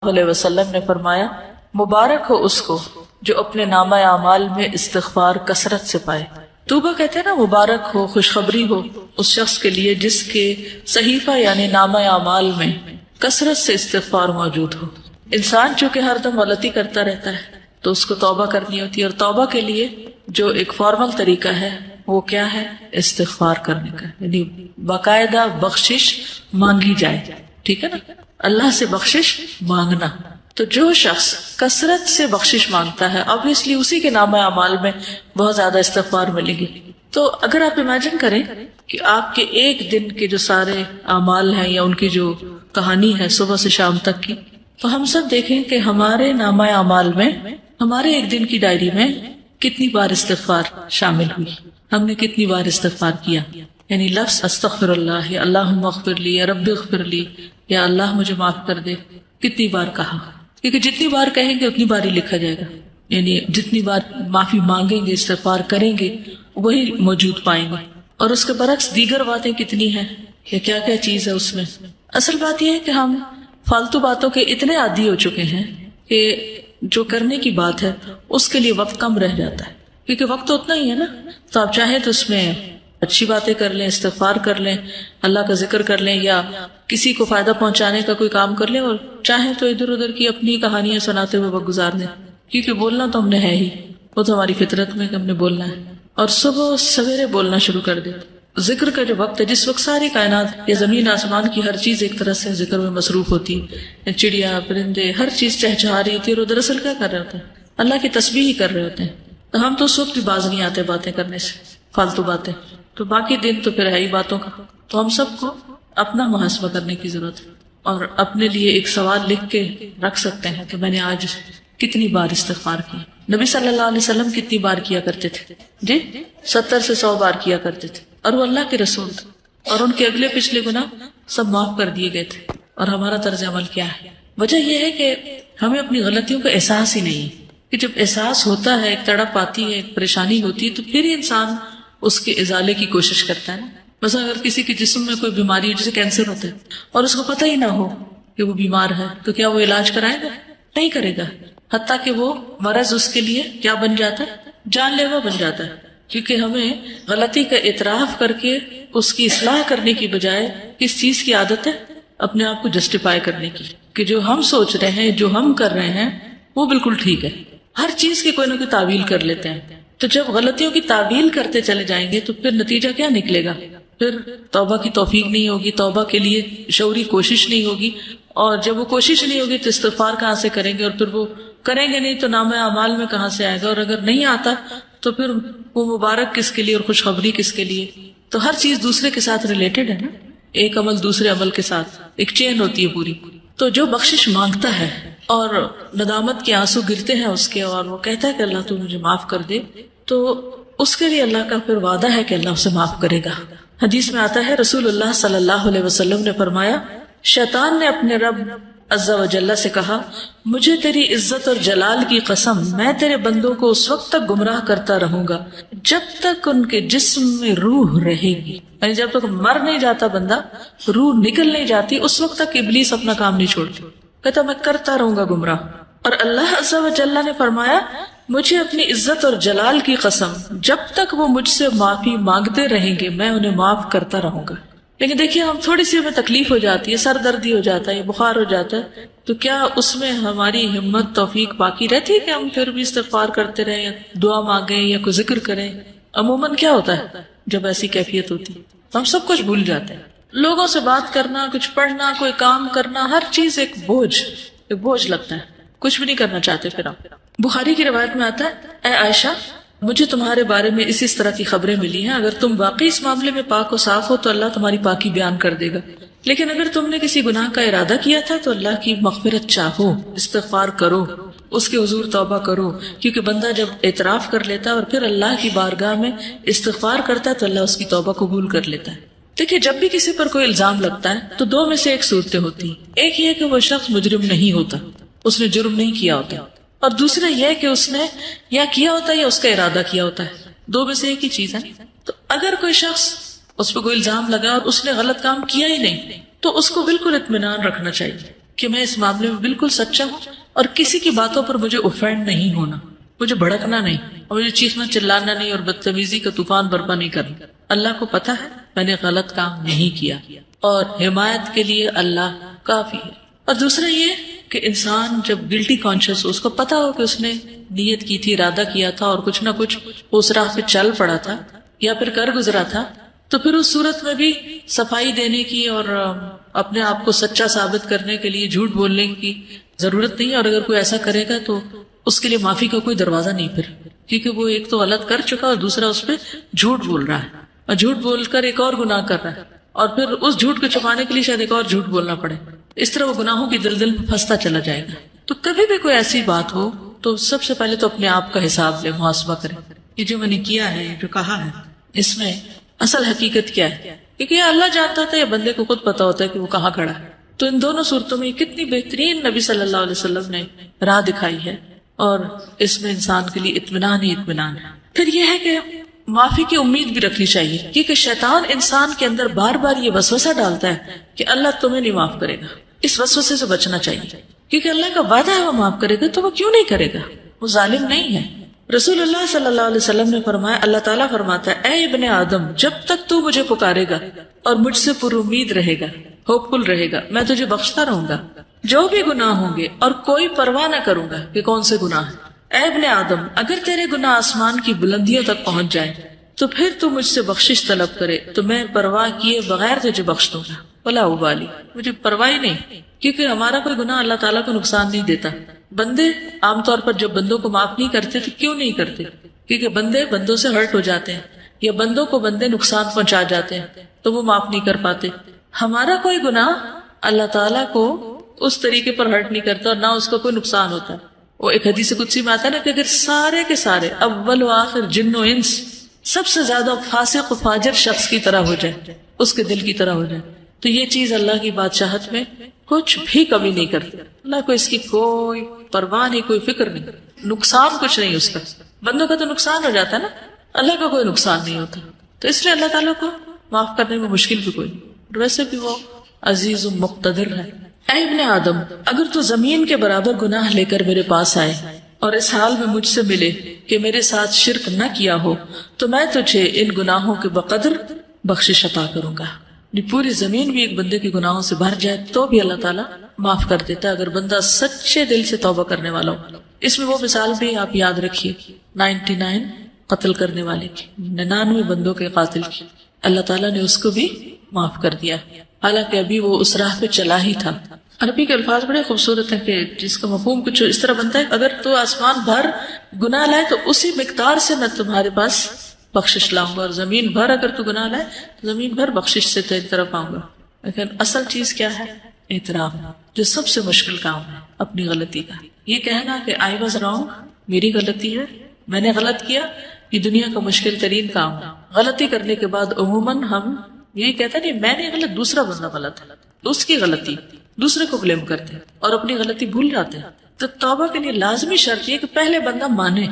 علیہ وسلم نے فرمایا مبارک ہو اس کو جو اپنے نامہ اعمال میں استغفار کثرت سے پائے. توبہ کہتے ہیں نا، مبارک ہو، خوشخبری ہو اس شخص کے لیے جس کے صحیفہ یعنی نامہ اعمال میں کثرت سے استغفار موجود ہو. انسان چونکہ ہر دم غلطی کرتا رہتا ہے تو اس کو توبہ کرنی ہوتی ہے، اور توبہ کے لیے جو ایک فارمل طریقہ ہے وہ کیا ہے؟ استغفار کرنے کا، یعنی باقاعدہ بخشش مانگی جائے. ٹھیک ہے نا، اللہ سے بخشش مانگنا. تو جو شخص کثرت سے بخشش مانگتا ہے obviously اسی کے نامہ اعمال میں بہت زیادہ استغفار ملے گی. تو اگر آپ امیجن کریں کہ آپ کے ایک دن کے جو سارے اعمال ہیں یا ان کی جو کہانی ہے صبح سے شام تک کی، تو ہم سب دیکھیں کہ ہمارے نامہ اعمال میں ہمارے ایک دن کی ڈائری میں کتنی بار استغفار شامل ہوئی، ہم نے کتنی بار استغفار کیا. یعنی لفظ استغفر اللہ یا اللہم اغفر لی یا رب اغفر لی یا اللہ مجھے معاف کر دے کتنی بار کہا، کیونکہ جتنی بار کہیں گے اتنی بار ہی لکھا جائے گا. یعنی جتنی بار معافی مانگیں گے، استغفار کریں گے، وہی موجود پائیں گے. اور اس کے برعکس دیگر باتیں کتنی ہیں یا کیا کیا چیز ہے اس میں. اصل بات یہ ہے کہ ہم فالتو باتوں کے اتنے عادی ہو چکے ہیں کہ جو کرنے کی بات ہے اس کے لیے وقت کم رہ جاتا ہے، کیونکہ وقت تو اتنا ہی ہے نا. تو آپ چاہیں تو اس میں اچھی باتیں کر لیں، استغفار کر لیں، اللہ کا ذکر کر لیں، یا کسی کو فائدہ پہنچانے کا کوئی کام کر لیں، اور چاہیں تو ادھر ادھر کی اپنی کہانیاں سناتے ہوئے وقت گزار دیں. کیونکہ بولنا تو ہم نے ہے ہی، وہ تو ہماری فطرت میں کہ ہم نے بولنا ہے، اور صبح سویرے بولنا شروع کر دیں. ذکر کا جو وقت ہے، جس وقت ساری کائنات یا زمین آسمان کی ہر چیز ایک طرح سے ذکر میں مصروف ہوتی ہے، چڑیا پرندے ہر چیز چہچہا رہی ہوتی ہے، اور دراصل کیا کر رہے ہوتے ہیں؟ اللہ کی تسبیح ہی کر رہے ہوتے ہیں. تو ہم تو اس وقت بھی باز نہیں آتے باتیں کرنے سے، فالتو باتیں. تو باقی دن تو پھر ہے ہی باتوں کا. تو ہم سب کو اپنا محاسبہ کرنے کی ضرورت ہے، اور اپنے لیے ایک سوال لکھ کے رکھ سکتے ہیں کہ میں نے آج کتنی بار استغفار کی. نبی صلی اللہ علیہ وسلم کتنی بار کیا کرتے تھے؟ جی 70 سے 100 بار کیا کرتے تھے، اور وہ اللہ کے رسول تھے، اور ان کے اگلے پچھلے گناہ سب معاف کر دیے گئے تھے. اور ہمارا طرز عمل کیا ہے؟ وجہ یہ ہے کہ ہمیں اپنی غلطیوں کا احساس ہی نہیں ہے. کہ جب احساس ہوتا ہے، ایک تڑپ آتی ہے، ایک پریشانی ہوتی ہے، تو پھر ہی انسان اس کے ازالے کی کوشش کرتا ہے. مثلا اگر کسی کے جسم میں کوئی بیماری ہو، جیسے کینسر ہوتا ہے، اور اس کو پتہ ہی نہ ہو کہ وہ بیمار ہے، تو کیا وہ علاج کرائے گا؟ نہیں کرے گا. حتیٰ کہ وہ مرض اس کے لیے کیا بن جاتا ہے؟ جان لیوا بن جاتا ہے. کیونکہ ہمیں غلطی کا اعتراف کر کے اس کی اصلاح کرنے کی بجائے کس چیز کی عادت ہے؟ اپنے آپ کو جسٹیفائی کرنے کی، کہ جو ہم سوچ رہے ہیں، جو ہم کر رہے ہیں وہ بالکل ٹھیک ہے. ہر چیز کی کوئی نہ کوئی تعویل کر لیتے ہیں. تو جب غلطیوں کی تعویل کرتے چلے جائیں گے تو پھر نتیجہ کیا نکلے گا؟ پھر توبہ کی توفیق نہیں ہوگی، توبہ کے لیے شعوری کوشش نہیں ہوگی، اور جب وہ کوشش نہیں ہوگی تو استغفار کہاں سے کریں گے؟ اور پھر وہ کریں گے نہیں تو نامہ اعمال میں کہاں سے آئے گا؟ اور اگر نہیں آتا تو پھر وہ مبارک کس کے لیے اور خوشخبری کس کے لیے؟ تو ہر چیز دوسرے کے ساتھ ریلیٹڈ ہے نا، ایک عمل دوسرے عمل کے ساتھ ایک چین ہوتی ہے پوری. تو جو بخشش مانگتا ہے اور ندامت کے آنسو گرتے ہیں اس کے، اور وہ کہتا ہے کہ اللہ تو مجھے معاف کر دے، تو اس کے لیے اللہ کا پھر وعدہ ہے کہ اللہ اسے معاف کرے گا. حدیث میں آتا ہے رسول اللہ صلی اللہ علیہ وسلم نے فرمایا، شیطان نے اپنے رب عز و جل سے کہا، مجھے تیری عزت اور جلال کی قسم، میں تیرے بندوں کو اس وقت تک گمراہ کرتا رہوں گا جب تک ان کے جسم میں روح رہے گی. یعنی جب تک مر نہیں جاتا بندہ، روح نکل نہیں جاتی، اس وقت تک ابلیس اپنا کام نہیں چھوڑتا. کہتا میں کرتا رہوں گا گمراہ. اور اللہ عز و جل نے فرمایا، مجھے اپنی عزت اور جلال کی قسم، جب تک وہ مجھ سے معافی مانگتے رہیں گے میں انہیں معاف کرتا رہوں گا. لیکن دیکھیے ہم تھوڑی سی ہمیں تکلیف ہو جاتی ہے، سر دردی ہو جاتا ہے، بخار ہو جاتا ہے، تو کیا اس میں ہماری ہمت توفیق باقی رہتی ہے کہ ہم پھر بھی استغفار کرتے رہیں یا دعا مانگیں یا کوئی ذکر کریں؟ عموماً کیا ہوتا ہے جب ایسی کیفیت ہوتی ہے تو ہم سب کچھ بھول جاتے ہیں. لوگوں سے بات کرنا، کچھ پڑھنا، کوئی کام کرنا، ہر چیز ایک بوجھ لگتا ہے، کچھ بھی نہیں کرنا چاہتے. پھر آپ بخاری کی روایت میں آتا ہے، اے عائشہ مجھے تمہارے بارے میں اس طرح کی خبریں ملی ہیں، اگر تم واقعی اس معاملے میں پاک و صاف ہو تو اللہ تمہاری پاکی بیان کر دے گا، لیکن اگر تم نے کسی گناہ کا ارادہ کیا تھا تو اللہ کی مغفرت چاہو، استغفار کرو، اس کے حضور توبہ کرو، کیونکہ بندہ جب اعتراف کر لیتا ہے اور پھر اللہ کی بارگاہ میں استغفار کرتا ہے تو اللہ اس کی توبہ قبول کر لیتا ہے. دیکھیے جب بھی کسی پر کوئی الزام لگتا ہے تو دو میں سے ایک صورتیں ہوتی ہیں. ایک یہ کہ وہ شخص مجرم نہیں ہوتا، اس نے جرم نہیں کیا ہوتا، اور دوسرا یہ کہ اس نے یا کیا ہوتا ہے یا اس کا ارادہ کیا ہوتا ہے. دو میں سے ایک ہی چیز ہے. تو اگر کوئی شخص اس پہ کوئی الزام لگا اور اس نے غلط کام کیا ہی نہیں تو اس کو بالکل اطمینان رکھنا چاہیے کہ میں اس معاملے میں بالکل سچا ہوں اور کسی کی باتوں پر مجھے اوفینڈ نہیں ہونا، مجھے بھڑکنا نہیں، اور مجھے چیخنا چلانا نہیں اور بدتمیزی کا طوفان برپا نہیں کرنا۔ اللہ کو پتا ہے میں نے غلط کام نہیں کیا، اور حمایت کے لیے اللہ کافی ہے۔ اور دوسرا یہ کہ انسان جب گلٹی کانشیس ہو، اس کو پتا ہو کہ اس نے نیت کی تھی، ارادہ کیا تھا اور کچھ نہ کچھ اس راہ پہ چل پڑا تھا یا پھر کر گزرا تھا، تو پھر اس صورت میں بھی صفائی دینے کی اور اپنے آپ کو سچا ثابت کرنے کے لیے جھوٹ بولنے کی ضرورت نہیں ہے۔ اور اگر کوئی ایسا کرے گا تو اس کے لیے معافی کا کوئی دروازہ نہیں پھر، کیونکہ وہ ایک تو غلط کر چکا اور دوسرا اس پہ جھوٹ بول رہا ہے، اور جھوٹ بول کر ایک اور گناہ کر رہا ہے، اور پھر اس جھوٹ کو چھپانے کے لیے شاید ایک اور جھوٹ بولنا پڑے۔ اس طرح وہ گناہوں کی دلدل میں پھنستا چلا جائے گا۔ تو کبھی بھی کوئی ایسی بات ہو تو سب سے پہلے تو اپنے آپ کا حساب لے، محاسبہ کرے، یہ جو میں نے کیا ہے، یہ جو کہا ہے، اس میں اصل حقیقت کیا ہے؟ کیونکہ یہ اللہ جانتا تھا، یہ بندے کو خود پتا ہوتا ہے کہ وہ کہاں کھڑا ہے۔ تو ان دونوں صورتوں میں کتنی بہترین نبی صلی اللہ علیہ وسلم نے راہ دکھائی ہے، اور اس میں انسان کے لیے اطمینان ہی اطمینان ہے۔ پھر یہ ہے کہ معافی کی امید بھی رکھنی چاہیے، کیونکہ شیطان انسان کے اندر بار بار یہ وسوسہ ڈالتا ہے کہ اللہ تمہیں نہیں معاف کرے گا۔ اس وسوسے سے بچنا چاہیے، کیونکہ اللہ کا وعدہ ہے وہ معاف کرے گا، تو وہ کیوں نہیں کرے گا؟ وہ ظالم نہیں ہے۔ رسول اللہ صلی اللہ علیہ وسلم نے فرمایا، اللہ تعالیٰ فرماتا ہے، اے ابن آدم، جب تک تو مجھے پکارے گا اور مجھ سے پر امید رہے گا، ہوپ فل رہے گا، میں تجھے بخشتا رہوں گا جو بھی گناہ ہوں گے، اور کوئی پرواہ نہ کروں گا کہ کون سے گناہ ہیں۔ اے ابن آدم، اگر تیرے گناہ آسمان کی بلندیوں تک پہنچ جائے تو پھر تو مجھ سے بخشش طلب کرے تو میں پرواہ کیے بغیر تجھے بخش دوں گا، ولا ابالی، مجھے پرواہ ہی نہیں، کیونکہ ہمارا کوئی گناہ اللہ تعالیٰ کو نقصان نہیں دیتا۔ بندے عام طور پر جب بندوں کو معاف نہیں کرتے تو کیوں نہیں کرتے؟ کیونکہ بندے بندوں سے ہرٹ ہو جاتے ہیں، یا بندوں کو بندے نقصان پہنچا جاتے ہیں تو وہ معاف نہیں کر پاتے۔ ہمارا کوئی گناہ اللہ تعالیٰ کو اس طریقے پر ہرٹ نہیں کرتا اور نہ اس کو کوئی نقصان ہوتا ہے۔ وہ ایک حدیث قدسی میں آتا ہے نا کہ اگر سارے کے سارے اول و آخر جن و انس سب سے زیادہ فاسق و فاجر شخص کی طرح ہو جائے، اس کے دل کی طرح ہو جائے، تو یہ چیز اللہ کی بادشاہت میں کچھ بھی کمی نہیں کرتی۔ اللہ کو اس کی کوئی پرواہ نہیں، کوئی فکر نہیں، نقصان کچھ نہیں اس کا۔ بندوں کا تو نقصان ہو جاتا ہے نا، اللہ کا کوئی نقصان نہیں ہوتا، تو اس لیے اللہ تعالیٰ کو معاف کرنے میں مشکل بھی کوئی نہیں، ویسے بھی وہ عزیز و مقتدر ہے۔ اے ابن آدم، اگر تو زمین کے برابر گناہ لے کر میرے پاس آئے اور اس حال میں مجھ سے ملے کہ میرے ساتھ شرک نہ کیا ہو تو میں تجھے ان گناہوں کے بقدر بخشش عطا کروں گا۔ پوری زمین بھی ایک بندے کے گناہوں سے بھر جائے تو بھی اللہ تعالیٰ معاف کر دیتا ہے اگر بندہ سچے دل سے توبہ کرنے والا ہو۔ اس میں وہ مثال بھی آپ یاد رکھیے 99 قتل کرنے والے کی، 99 بندوں کے قاتل کی، اللہ تعالیٰ نے اس کو بھی معاف کر دیا، حالانکہ ابھی وہ اس راہ پہ چلا ہی تھا۔ عربی کے الفاظ بڑے خوبصورت ہیں کہ جس کا مفہوم کچھ اس طرح بنتا ہے، اگر تو آسمان بھر گناہ لائے تو اسی مقدار سے میں تمہارے پاس بخشش لاؤں گا، اور زمین بھر اگر تو گناہ لائے تو زمین بھر بخشش سے تیری طرف آؤں گا۔ لیکن اصل چیز کیا ہے؟ اعتراف، جو سب سے مشکل کام ہے اپنی غلطی کا۔ یہ کہنا کہ آئی واز رانگ، میری غلطی ہے، میں نے غلط کیا، یہ دنیا کا مشکل ترین کام ہے۔ غلطی کرنے کے بعد عموماً ہم یہی کہتے ہیں میں نے غلط، دوسرا بندہ غلط ہے، اس کی غلطی، دوسرے کو بلیم کرتے ہیں اور اپنی غلطی بھول جاتے ہیں۔ تو توبہ کے لیے لازمی شرط یہ کہ پہلے بندہ مانے،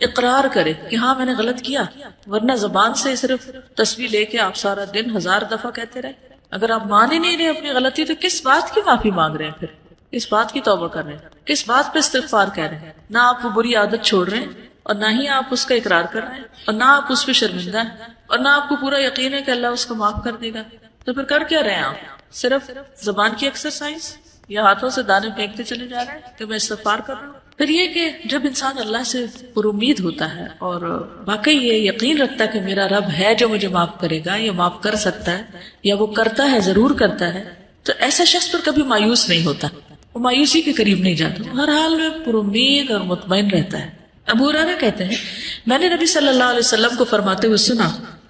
اقرار کرے کہ ہاں میں نے غلط کیا، ورنہ زبان سے صرف تسبیح لے کے آپ سارا دن 1000 دفعہ کہتے رہے۔ اگر آپ مان ہی نہیں رہے اپنی غلطی تو کس بات کی معافی مانگ رہے ہیں؟ پھر کس بات کی توبہ کر رہے ہیں؟ کس بات پہ استغفار کہہ رہے ہیں؟ نہ آپ وہ بری عادت چھوڑ رہے ہیں اور نہ ہی آپ اس کا اقرار کر رہے ہیں، اور نہ آپ اس پہ شرمندہ ہیں، اور نہ آپ کو پورا یقین ہے کہ اللہ اس کو معاف کر دے گا، تو پھر کر کیا رہے ہیں آپ؟ صرف زبان کی ایکسرسائز یا ہاتھوں سے دانے پھینکتے چلے جا رہے ہیں کہ میں استغفار کر رہا ہوں۔ پھر یہ کہ جب انسان اللہ سے پر امید ہوتا ہے اور واقعی یہ یقین رکھتا ہے کہ میرا رب ہے جو مجھے معاف کرے گا یا معاف کر سکتا ہے یا وہ کرتا ہے، ضرور کرتا ہے، تو ایسا شخص پر کبھی مایوس نہیں ہوتا، وہ مایوسی کے قریب نہیں جاتا، ہر حال میں پر امید اور مطمئن رہتا ہے۔ ابو ہریرہ کہتے ہیں میں نے نبی صلی اللہ علیہ وسلم کو فرماتے ہوئے سنا،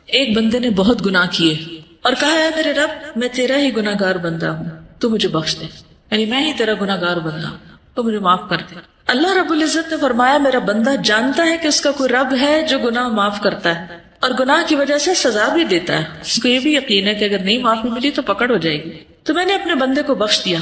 ایک بندے نے بہت گناہ کیے اور کہا ہے میرے رب میں تیرا ہی گناہ گار بندہ ہوں، تو مجھے بخش دے، یعنی میں ہی تیرا گناہ گار بندہ ہوں تو مجھے معاف کر دے۔ اللہ رب العزت نے فرمایا میرا بندہ جانتا ہے کہ اس کا کوئی رب ہے جو گناہ معاف کرتا ہے اور گناہ کی وجہ سے سزا بھی دیتا ہے، اس کو یہ بھی یقین ہے کہ اگر نہیں معافی ملی تو پکڑ ہو جائے گی۔ تو میں نے اپنے بندے کو بخش دیا۔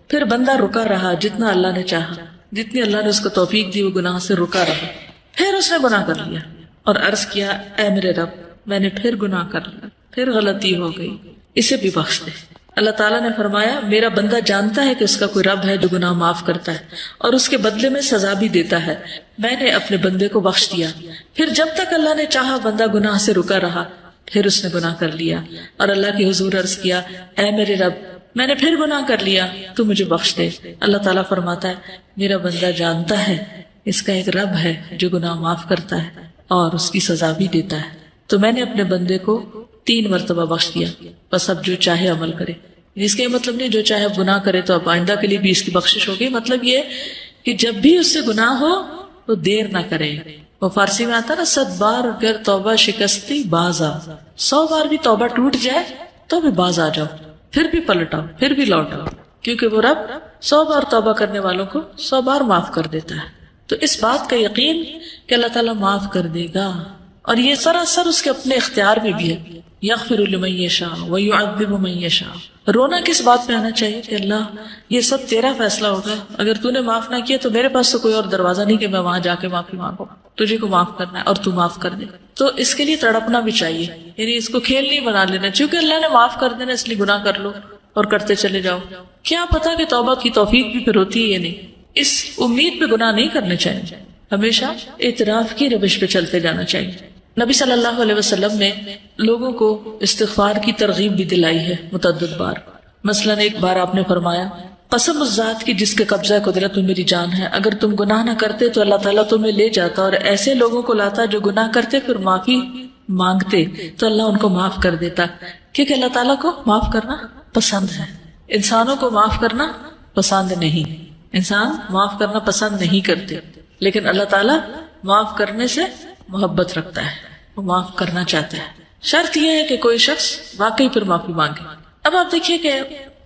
پھر بندہ رکا رہا جتنا اللہ نے چاہا، جتنی اللہ نے اس کو توفیق دی وہ گناہ سے رکا رہا۔ پھر اس نے گناہ کر لیا اور عرض کیا اے میرے رب میں نے پھر گناہ کر لیا، پھر غلطی ہو گئی، اسے بھی بخش دے۔ اللہ تعالیٰ نے فرمایا میرا بندہ جانتا ہے کہ اس کا کوئی رب ہے جو گناہ معاف کرتا ہے اور اس کے بدلے میں سزا بھی دیتا ہے. میں نے اپنے بندے کو بخش دیا. پھر جب تک اللہ نے چاہا بندہ گناہ سے رکا رہا، پھر اس نے گناہ کر لیا اور اللہ کے حضور عرض کیا اے میرے رب میں نے پھر گناہ کر لیا، تو مجھے بخش دے. اللہ تعالیٰ فرماتا ہے میرا بندہ جانتا ہے اس کا ایک رب ہے جو گناہ معاف کرتا ہے اور اس کی سزا بھی دیتا ہے، تو میں نے اپنے بندے کو 3 مرتبہ بخش دیا، بس اب جو چاہے عمل کرے. اس کا یہ مطلب نہیں جو چاہے گناہ کرے تو اب آئندہ کے لیے بھی اس کی بخشش ہوگی. مطلب یہ کہ جب بھی اس سے گناہ ہو تو دیر نہ کرے. وہ فارسی میں آتا نا 100 بار اگر توبہ شکستی باز آ، 100 بار بھی توبہ ٹوٹ جائے تو بھی باز آ جاؤ، پھر بھی پلٹ آؤ، پھر بھی لوٹ آؤ، کیونکہ وہ رب 100 بار توبہ کرنے والوں کو 100 بار معاف کر دیتا ہے. تو اس بات کا یقین کہ اللہ تعالیٰ معاف کر دے گا، اور یہ سراسر اس کے اپنے اختیار میں بھی ہے. یغفر لمن یشاء ویعذب من یشاء. رونا کس بات پہ آنا چاہیے کہ اللہ یہ سب تیرا فیصلہ ہوگا، اگر تو نے معاف نہ کیا تو میرے پاس تو کوئی اور دروازہ نہیں کہ میں وہاں جا کے معافی مانگوں، تجھے کو معاف کرنا ہے اور تو معاف کر دے. تو اس کے لیے تڑپنا بھی چاہیے، یعنی اس کو کھیل نہیں بنا لینا چونکہ اللہ نے معاف کر دینا اس لیے گناہ کر لو اور کرتے چلے جاؤ. کیا پتا کہ توبہ کی توفیق بھی پھر ہوتی ہے یا نہیں. اس امید پہ گناہ نہیں کرنے چاہیے، ہمیشہ اعتراف کی روش پہ چلتے جانا چاہیے. نبی صلی اللہ علیہ وسلم نے لوگوں کو استغفار کی ترغیب بھی دلائی ہے متعدد بار. مثلا ایک بار آپ نے فرمایا قسم اس ذات کی جس کے قبضہ قدرت میں میری جان ہے، اگر تم گناہ نہ کرتے تو اللہ تعالیٰ تمہیں لے جاتا اور ایسے لوگوں کو لاتا جو گناہ کرتے پھر معافی مانگتے تو اللہ ان کو معاف کر دیتا. کیونکہ اللہ تعالیٰ کو معاف کرنا پسند ہے، انسانوں کو معاف کرنا پسند نہیں. انسان معاف کرنا پسند نہیں کرتے، لیکن اللہ تعالیٰ معاف کرنے سے محبت رکھتا ہے، وہ معاف کرنا چاہتا ہے. شرط یہ ہے کہ کوئی شخص واقعی پھر معافی مانگے. اب آپ دیکھیے کہ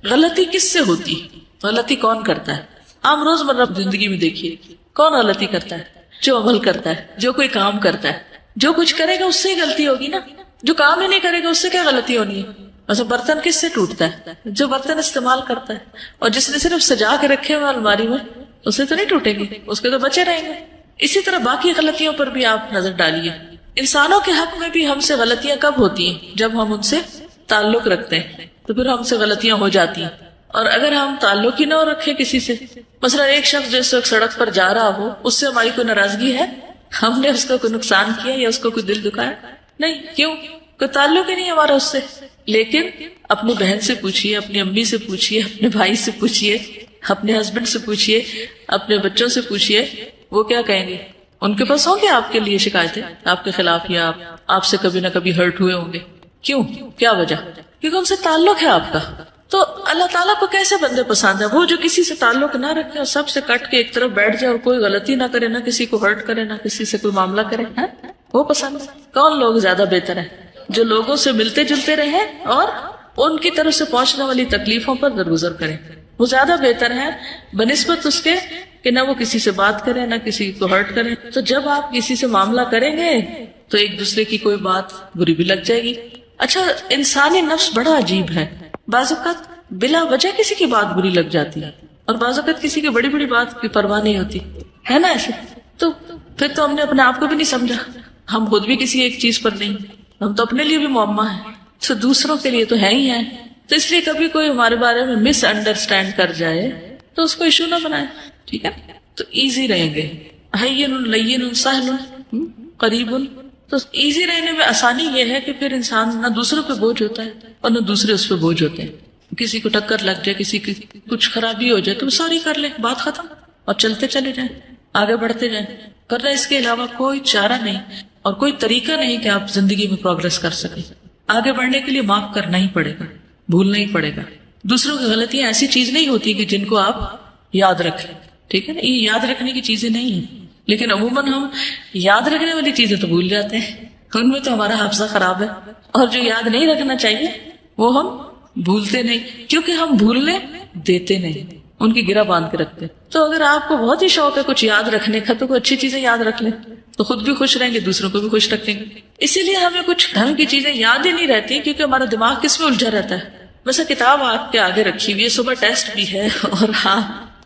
غلطی کس سے ہوتی، غلطی کون کرتا ہے. عام روزمرہ زندگی میں دیکھیے کون غلطی کرتا ہے، جو عمل کرتا ہے، جو کوئی کام کرتا ہے، جو کچھ کرے گا اس سے ہی غلطی ہوگی نا. جو کام ہی نہیں کرے گا اس سے کیا غلطی ہونی ہے. مثلا برتن کس سے ٹوٹتا ہے، جو برتن استعمال کرتا ہے، اور جس نے صرف سجا کے رکھے ہوئے الماری میں اسے تو نہیں ٹوٹیں گے، اس کے تو بچے رہیں گے. اسی طرح باقی غلطیوں پر بھی آپ نظر ڈالیے. انسانوں کے حق میں بھی ہم سے غلطیاں کب ہوتی ہیں، جب ہم ان سے تعلق رکھتے ہیں تو پھر ہم سے غلطیاں ہو جاتی ہیں. اور اگر ہم تعلق ہی نہ رکھے کسی سے، مثلا ایک شخص جو اس وقت سڑک پر جا رہا ہو اس سے ہماری کوئی ناراضگی ہے، ہم نے اس کو کوئی نقصان کیا یا اس کو کوئی دل دکھایا نہیں، کیوں؟ کوئی تعلق ہی نہیں ہمارا اس سے. لیکن اپنی بہن سے پوچھئے، اپنی امی سے پوچھئے، اپنے بھائی سے پوچھئے، اپنے ہسبینڈ سے پوچھئے، اپنے بچوں سے پوچھئے، وہ کیا کہیں گے؟ ان کے پاس ہوں گے آپ کے لیے شکایتیں آپ کے خلاف، یا آپ سے کبھی نہ کبھی ہرٹ ہوئے ہوں گے. کیوں؟ کیا وجہ؟ کیونکہ ان سے تعلق ہے آپ کا. تو اللہ تعالیٰ کو کیسے بندے پسند ہے؟ وہ جو کسی سے تعلق نہ رکھے اور سب سے کٹ کے ایک طرف بیٹھ جائے اور کوئی غلطی نہ کرے، نہ کسی کو ہرٹ کرے، نہ کسی سے کوئی معاملہ کرے، وہ پسند ہے. کون لوگ زیادہ بہتر ہیں؟ جو لوگوں سے ملتے جلتے رہے اور ان کی طرف سے پہنچنے والی تکلیفوں پر درگزر کریں، وہ زیادہ بہتر ہے بنسبت اس کے کہ نہ وہ کسی سے بات کرے نہ کسی کو ہرٹ کرے. تو جب آپ کسی سے معاملہ کریں گے تو ایک دوسرے کی کوئی بات بری بھی لگ جائے گی. اچھا، انسانی نفس بڑا عجیب ہے، بعض اوقات بلا وجہ کسی کی بات بری لگ جاتی ہے اور بعض اوقات کسی کی بڑی بڑی بات کی پرواہ نہیں ہوتی ہے نا ایسے. تو پھر تو ہم نے اپنے آپ کو بھی نہیں سمجھا، ہم خود بھی کسی ایک چیز پر نہیں، ہم تو اپنے لیے بھی معمہ ہیں تو دوسروں کے لیے تو ہے ہی ہے. تو اس لیے کبھی کوئی ہمارے بارے میں مس انڈرسٹینڈ کر جائے تو اس کو ایشو نہ بنائے، ٹھیک ہے؟ تو ایزی رہیں گے، ہین لین سہل قریب. تو ایزی رہنے میں آسانی یہ ہے کہ پھر انسان نہ دوسروں پہ بوجھ ہوتا ہے اور نہ دوسرے اس پہ بوجھ ہوتے ہیں. کسی کو ٹکر لگ جائے، کسی کی کچھ خرابی ہو جائے تو سوری کر لیں، بات ختم، اور چلتے چلے جائیں، آگے بڑھتے جائیں. کرنا اس کے علاوہ کوئی چارہ نہیں اور کوئی طریقہ نہیں کہ آپ زندگی میں پروگرس کر سکیں. آگے بڑھنے کے لیے معاف کرنا ہی پڑے گا، بھولنا ہی پڑے گا. دوسروں کی غلطیاں ایسی چیز نہیں ہوتی کہ جن کو آپ یاد رکھیں، ٹھیک ہے نا؟ یہ یاد رکھنے کی چیزیں نہیں ہیں، لیکن عموماً ہم یاد رکھنے والی چیزیں تو بھول جاتے ہیں، ان میں تو ہمارا حافظہ خراب ہے. اور جو یاد نہیں رکھنا چاہیے وہ ہم بھولتے نہیں، کیونکہ ہم بھولنے دیتے نہیں، ان کی گرہ باندھ کے رکھتے. تو اگر آپ کو بہت ہی شوق ہے کچھ یاد رکھنے کا تو کوئی اچھی چیزیں یاد رکھ لیں تو خود بھی خوش رہیں گے، دوسروں کو بھی خوش رکھیں گے. اسی لیے ہمیں کچھ ڈھنگ کی چیزیں یاد ہی نہیں رہتی کیونکہ ہمارا دماغ کس میں الجھا رہتا ہے. ویسے کتاب آپ کے آگے رکھی ہوئی ہے، صبح ٹیسٹ بھی ہے اور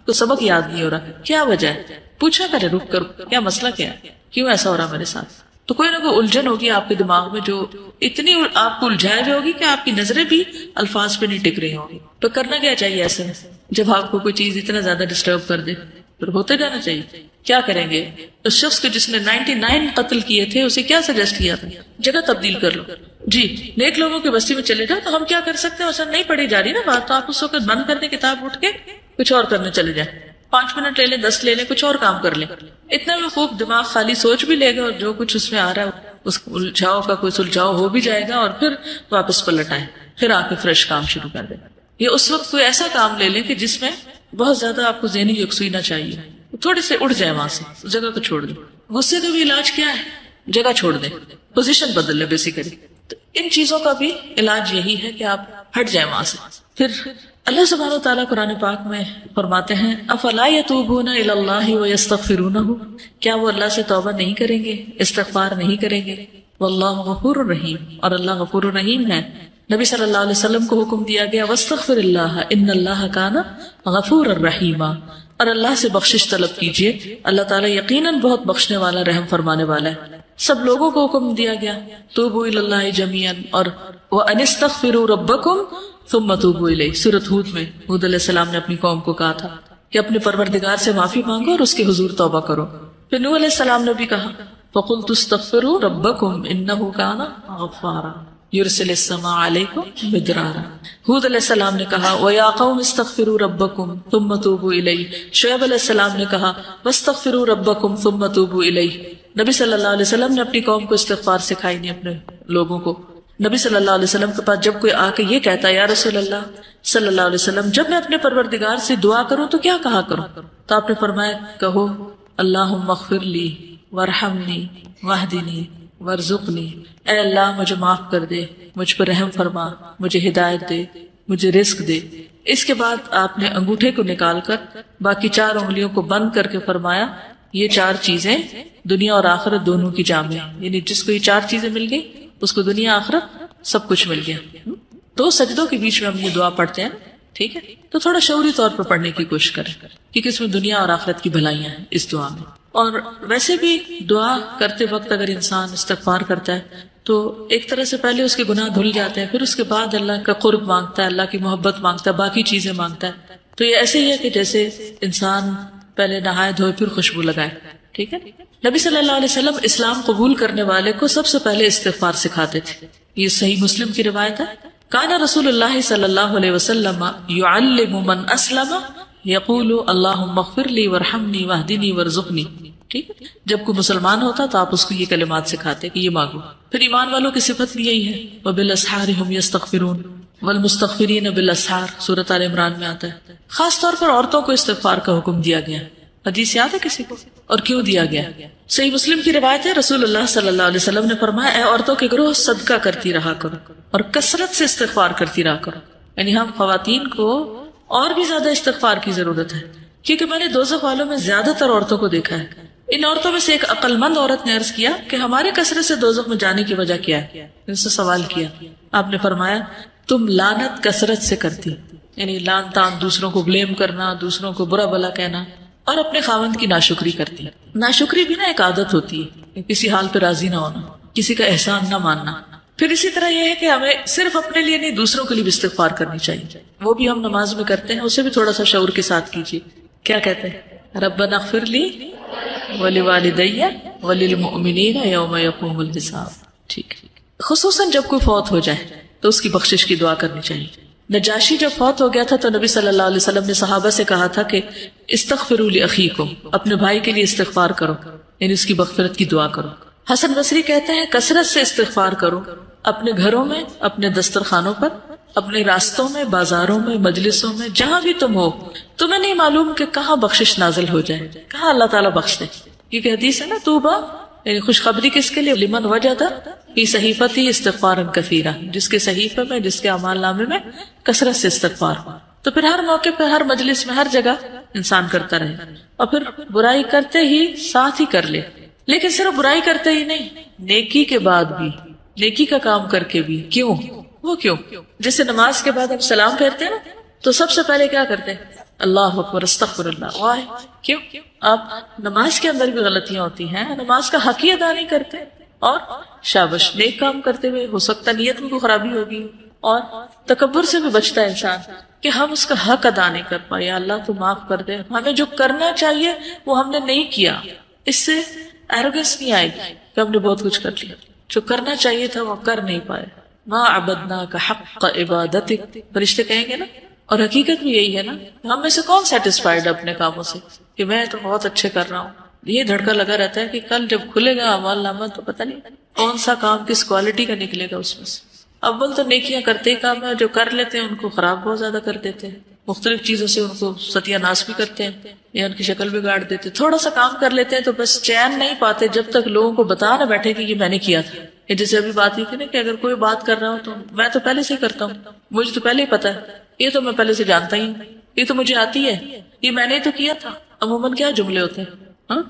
تو سبق یاد نہیں ہو رہا، کیا وجہ ہے؟ پوچھا کرے رک کر، کیا مسئلہ کیا ہے، کیوں ایسا ہو رہا میرے ساتھ؟ تو کوئی نہ کوئی الجھن ہوگی آپ کے دماغ میں جو اتنی آپ کو الجھائے ہوئی ہوگی کہ آپ کی نظریں بھی الفاظ پہ نہیں ٹک رہی ہوں گی. تو کرنا کیا چاہیے ایسے میں جب آپ کو کوئی چیز اتنا زیادہ ڈسٹرب کر دے؟ پھر ہوتے جانا چاہیے. کیا کریں گے؟ اس شخص کو جس نے 99 قتل کیے تھے اسے کیا سجیسٹ کیا تھا؟ جگہ تبدیل کر لو. جی نیک لوگوں کی بستی میں چلے جاؤ. تو ہم کیا کر سکتے ہیں؟ نہیں پڑھی جا رہی نا بات، تو آپ اس وقت بند کر دیں کتاب، اٹھ کے کچھ اور کرنے چلے جائیں. 5 منٹ لے لیں، 10 لے لیں، کچھ اور کام کر لیں. اتنا میں خوب دماغ خالی سوچ بھی لے گا اور جو کچھ اس میں آ رہا ہے اس الجھاؤ کا کوئی سلجھاؤ ہو بھی جائے گا اور پھر واپس پلٹ آئے، پھر آ کے فریش کام شروع کر دیں. یہ اس وقت کوئی ایسا کام لے لیں کہ جس میں بہت زیادہ آپ کو ذہنی یکسوئی نہ چاہیے، تھوڑے سے اٹھ جائے وہاں سے، اس جگہ کو چھوڑ دیں. غصے کا بھی علاج کیا ہے؟ جگہ چھوڑ دیں، پوزیشن بدل لیں بیسیکلی. تو ان چیزوں کا بھی علاج یہی ہے کہ آپ ہٹ جائیں وہاں سے. پھر اللہ سبحانہ و تعالیٰ قرآن پاک میں فرماتے ہیں افلا یتوبون الی اللہ ویستغفرونہ، کیا وہ اللہ سے توبہ نہیں کریں گے، استغفار نہیں کریں گے؟ واللہ غفور الرحیم، اور اللہ غفور الرحیم ہے. نبی صلی اللہ علیہ وسلم کو حکم دیا گیا واستغفر اللہ ان اللہ کان غفور الرحیم، اور اللہ سے بخشش طلب کیجیے، اللہ تعالیٰ یقیناً بہت بخشنے والا، رحم فرمانے والا ہے. سب لوگوں کو حکم دیا گیا توبوا الی اللہ جميعا، اور وان استغفروا ربکم ثم توبوا الیہ. سورۃ ہود میں ہود علیہ السلام نے اپنی قوم کو کہا تھا کہ اپنے پروردگار سے معافی مانگو اور اس کے حضور توبہ کرو. پھر نوح علیہ السلام نے بھی کہا فقلت استغفروا ربکم انہ کان غفارا یرسل السماء علیکم مدرارا. ہود علیہ السلام نے کہا وَيَا قَوْمِ اسْتَغْفِرُوا رَبَّكُمْ ثُمَّ تُوبُوا إِلَيْهِ. شعیب علیہ السلام نے کہا وَاسْتَغْفِرُوا رَبَّكُمْ ثُمَّ تُوبُوا إِلَيْهِ. نبی صلی اللہ علیہ وسلم نے اپنی قوم کو استغفار سکھائی نہیں اپنے لوگوں کو. نبی صلی اللہ علیہ وسلم کے پاس جب کوئی آ کے یہ کہتا ہے یا رسول اللہ صلی اللہ علیہ وسلم جب میں اپنے پروردگار سے دعا کروں تو کیا کہا کروں؟ تو آپ نے فرمایا کہو اللہم اغفر لی وارحمنی واہدنی وارزقنی، اے اللہ مجھے معاف کر دے، مجھ پر رحم فرما، مجھے ہدایت دے، مجھے رزق دے. اس کے بعد آپ نے انگوٹھے کو نکال کر باقی 4 انگلیوں کو بند کر کے فرمایا یہ 4 چیزیں دنیا اور آخرت دونوں کی جامع ہیں. یعنی جس کو یہ 4 چیزیں مل گئی اس کو دنیا آخرت سب کچھ مل گیا. 2 سجدوں کے بیچ میں ہم یہ دعا پڑھتے ہیں، ٹھیک ہے؟ تو تھوڑا شعوری طور پر پڑھنے کی کوشش کریں کیونکہ اس میں دنیا اور آخرت کی بھلائیاں ہیں اس دعا میں. اور ویسے بھی دعا کرتے وقت اگر انسان استغفار کرتا ہے تو ایک طرح سے پہلے اس کے گناہ دھل جاتے ہیں، پھر اس کے بعد اللہ کا قرب مانگتا ہے، اللہ کی محبت مانگتا ہے، باقی چیزیں مانگتا ہے. تو یہ ایسے ہی ہے کہ جیسے انسان پہلے نہائے دھوئے پھر خوشبو لگائے، ٹھیک ہے؟ نبی صلی اللہ علیہ وسلم اسلام قبول کرنے والے کو سب سے پہلے استغفار سکھاتے تھے. یہ صحیح مسلم کی روایت ہے. کان رسول اللہ صلی اللہ علیہ وسلم یعلم من اسلم یقول اللہم اغفر لی وارحمنی واہدنی وارزقنی. ٹھیک ہے، جب کوئی مسلمان ہوتا تو آپ اس کو یہ کلمات سکھاتے کہ یہ مانگو. پھر ایمان والوں کی صفت بھی یہی ہے وبالاسحار هم یستغفرون والمستغفرین بالاسحار، سورۃ آل عمران میں آتا ہے. خاص طور پر عورتوں کو استغفار کا حکم دیا گیا. حدیث یاد ہے کسی کو؟ اور کیوں دیا گیا؟ صحیح مسلم کی روایت ہے رسول اللہ صلی اللہ علیہ وسلم نے فرمایا اے عورتوں کے گروہ صدقہ کرتی رہا کرو اور کثرت سے استغفار کرتی رہا کرو. یعنی ہم خواتین کو اور بھی زیادہ استغفار کی ضرورت ہے کیونکہ میں نے دوزخ والوں میں زیادہ تر عورتوں کو دیکھا ہے. ان عورتوں میں سے ایک عقل مند عورت نے عرض کیا کہ ہمارے کثرت سے دوزخ میں جانے کی وجہ کیا ہے؟ ان سے سوال کیا. آپ نے فرمایا تم لعنت کثرت سے کرتی، یعنی لان تان، دوسروں کو بلیم کرنا، دوسروں کو برا بلا کہنا، اور اپنے خاوند کی ناشکری کرتی. ناشکری بھی نا ایک عادت ہوتی ہے، کسی حال پہ راضی نہ ہونا، کسی کا احسان نہ ماننا. پھر اسی طرح یہ ہے کہ ہمیں صرف اپنے لیے نہیں دوسروں کے لیے بھی استغفار کرنی چاہیے. وہ بھی ہم نماز میں کرتے ہیں، اسے بھی تھوڑا سا شعور کے ساتھ کیجیے. کیا کہتے ہیں؟ ربنا اغفر لی ولوالدی وللمؤمنین یوم یقوم الحساب. ٹھیک ہے، خصوصاً جب کوئی فوت ہو جائے تو اس کی بخشش کی دعا کرنی چاہیے. نجاشی جب فوت ہو گیا تھا تو نبی صلی اللہ علیہ وسلم نے صحابہ سے کہا تھا کہ استغفروا لاخیکم، اپنے بھائی کے لیے استغفار کرو، یعنی اس کی مغفرت کی دعا کرو. حسن بصری کہتے ہیں کثرت سے استغفار کرو، اپنے گھروں میں، اپنے دسترخوانوں پر، اپنے راستوں میں، بازاروں میں، مجلسوں میں، جہاں بھی تم ہو. تمہیں نہیں معلوم کہ کہاں بخشش نازل ہو جائے، کہاں اللہ تعالیٰ بخش دے. کیونکہ حدیث ہے نا توبہ، یعنی خوشخبری کس کے لیے؟ لمن وجد فی صحیفتی استغفارا کثیرا، جس کے صحیفے میں، جس کے اعمال نامے میں کثرت سے استغفار ہو. تو پھر ہر موقع پہ، ہر مجلس میں، ہر جگہ انسان کرتا رہے. اور پھر برائی کرتے ہی ساتھ ہی کر لے، لیکن صرف برائی کرتے ہی نہیں، نیکی کے بعد بھی، نیکی کا کام کر کے بھی. کیوں؟ وہ کیوں؟ جیسے نماز کے بعد ہم سلام پھیرتے ہیں نا تو سب سے پہلے کیا کرتے ہیں؟ اللہ اکبر، استغفر اللہ. واہ، کیوں؟ آپ نماز کے اندر بھی غلطیاں ہوتی ہیں، نماز کا حق ہی ادا نہیں کرتے. اور شابش نیک کام کرتے ہوئے ہو سکتا نیت میں کوئی خرابی ہوگی، اور تکبر سے بھی بچتا ہے انسان کہ ہم اس کا حق ادا نہیں کر پائے، یا اللہ تو معاف کر دے، ہمیں جو کرنا چاہیے وہ ہم نے نہیں کیا، اس سے ایروگنس نہیں آئے گی کہ ہم نے بہت کچھ کر لیا، جو کرنا چاہیے تھا وہ کر نہیں پائے۔ ما عبدناک حق عبادتک، فرشتے کہیں گے نا، اور حقیقت بھی یہی ہے نا، ہم میں سے کون سیٹسفائیڈ ہے اپنے کاموں سے کہ میں تو بہت اچھے کر رہا ہوں، یہ دھڑکا لگا رہتا ہے کہ کل جب کھلے گا اعمال نامہ تو پتہ نہیں کون سا کام کس کوالٹی کا نکلے گا اس میں سے۔ اول تو نیکیاں کرتے ہی کام ہے، جو کر لیتے ہیں ان کو خراب بہت زیادہ کر دیتے ہیں، مختلف چیزوں سے ان کو ستیہ ناش بھی کرتے ہیں یا ان کی شکل بگاڑ دیتے ہیں۔ تھوڑا سا کام کر لیتے ہیں تو بس چین نہیں پاتے جب تک لوگوں کو بتا نہ بیٹھے کہ یہ میں نے کیا تھا۔ یہ جیسے ابھی بات یہ تھی نا کہ اگر کوئی بات کر رہا ہو تو میں تو پہلے سے ہی کرتا ہوں، مجھے تو پہلے ہی پتا ہے، یہ تو میں پہلے سے جانتا ہی ہوں، یہ تو مجھے آتی ہے، یہ میں نے تو کیا تھا۔ عموماً کیا جملے ہوتے ہیں، ہاں